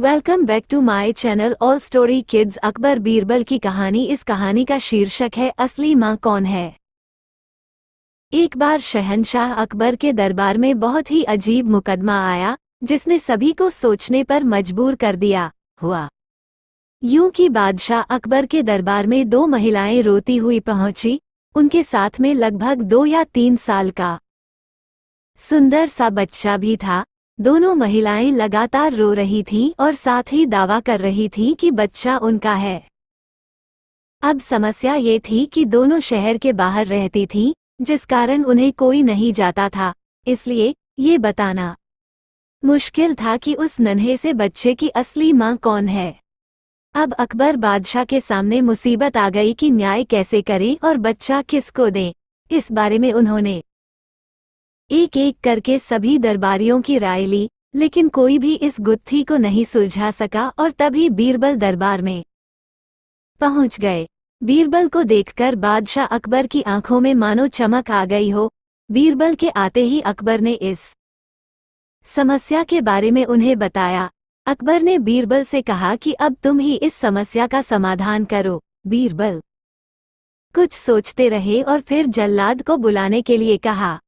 Welcome back to my channel all story kids. Akbar Birbal की कहानी। इस कहानी का शीर्षक है असली माँ कौन है। एक बार शहंशाह अकबर के दरबार में बहुत ही अजीब मुकदमा आया जिसने सभी को सोचने पर मजबूर कर दिया। हुआ यूं कि बादशाह अकबर के दरबार में दो महिलाएं रोती हुई पहुंची। उनके साथ में लगभग 2 या 3 साल का सुंदर सा बच्चा भी था। दोनों महिलाएं लगातार रो रही थीं और साथ ही दावा कर रही थीं कि बच्चा उनका है। अब समस्या ये थी कि दोनों शहर के बाहर रहती थीं, जिस कारण उन्हें कोई नहीं जाता था। इसलिए ये बताना मुश्किल था कि उस नन्हे से बच्चे की असली माँ कौन है। अब अकबर बादशाह के सामने मुसीबत आ गई कि न्याय कैसे करें और बच्चा किसको दें। इस बारे में उन्होंने एक एक करके सभी दरबारियों की राय ली, लेकिन कोई भी इस गुत्थी को नहीं सुलझा सका। और तभी बीरबल दरबार में पहुंच गए। बीरबल को देखकर बादशाह अकबर की आंखों में मानो चमक आ गई हो। बीरबल के आते ही अकबर ने इस समस्या के बारे में उन्हें बताया। अकबर ने बीरबल से कहा कि अब तुम ही इस समस्या का समाधान करो। बीरबल कुछ सोचते रहे और फिर जल्लाद को बुलाने के लिए कहा।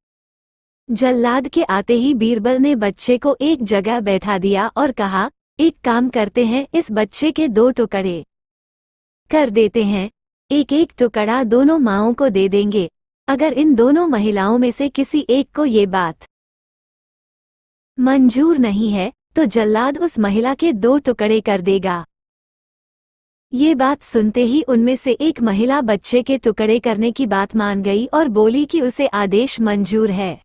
जल्लाद के आते ही बीरबल ने बच्चे को एक जगह बैठा दिया और कहा, एक काम करते हैं, इस बच्चे के 2 टुकड़े कर देते हैं। एक एक टुकड़ा दोनों माँओं को दे देंगे। अगर इन दोनों महिलाओं में से किसी एक को ये बात मंजूर नहीं है तो जल्लाद उस महिला के 2 टुकड़े कर देगा। ये बात सुनते ही उनमें से एक महिला बच्चे के टुकड़े करने की बात मान गई और बोली कि उसे आदेश मंजूर है।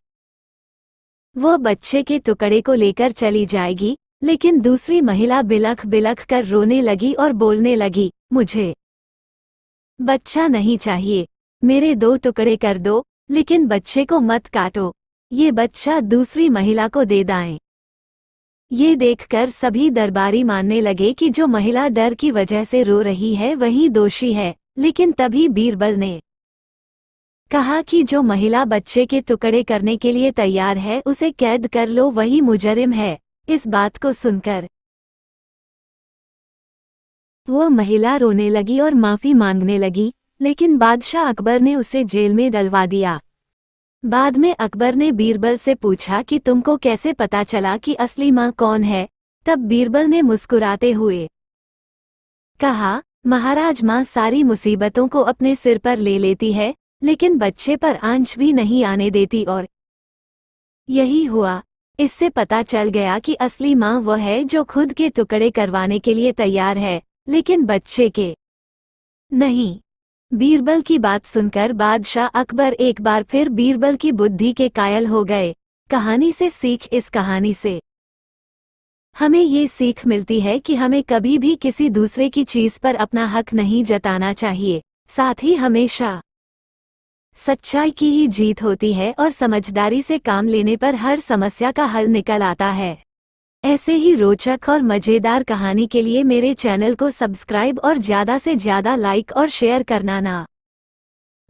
वह बच्चे के टुकड़े को लेकर चली जाएगी, लेकिन दूसरी महिला बिलख बिलख कर रोने लगी और बोलने लगी, मुझे बच्चा नहीं चाहिए, मेरे 2 टुकड़े कर दो, लेकिन बच्चे को मत काटो। ये बच्चा दूसरी महिला को दे दाएं। ये देखकर सभी दरबारी मानने लगे कि जो महिला डर की वजह से रो रही है वही दोषी है। लेकिन तभी बीरबल ने कहा कि जो महिला बच्चे के टुकड़े करने के लिए तैयार है उसे कैद कर लो, वही मुजरिम है। इस बात को सुनकर वो महिला रोने लगी और माफी मांगने लगी, लेकिन बादशाह अकबर ने उसे जेल में डलवा दिया। बाद में अकबर ने बीरबल से पूछा कि तुमको कैसे पता चला कि असली माँ कौन है। तब बीरबल ने मुस्कुराते हुए कहा, महाराज, माँ सारी मुसीबतों को अपने सिर पर ले लेती है, लेकिन बच्चे पर आंच भी नहीं आने देती। और यही हुआ। इससे पता चल गया कि असली माँ वह है जो खुद के टुकड़े करवाने के लिए तैयार है, लेकिन बच्चे के नहीं। बीरबल की बात सुनकर बादशाह अकबर एक बार फिर बीरबल की बुद्धि के कायल हो गए। कहानी से सीख। इस कहानी से हमें ये सीख मिलती है कि हमें कभी भी किसी दूसरे की चीज पर अपना हक नहीं जताना चाहिए। साथ ही हमेशा सच्चाई की ही जीत होती है और समझदारी से काम लेने पर हर समस्या का हल निकल आता है। ऐसे ही रोचक और मजेदार कहानी के लिए मेरे चैनल को सब्सक्राइब और ज़्यादा से ज़्यादा लाइक और शेयर करना ना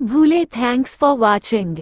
भूले। Thanks for watching.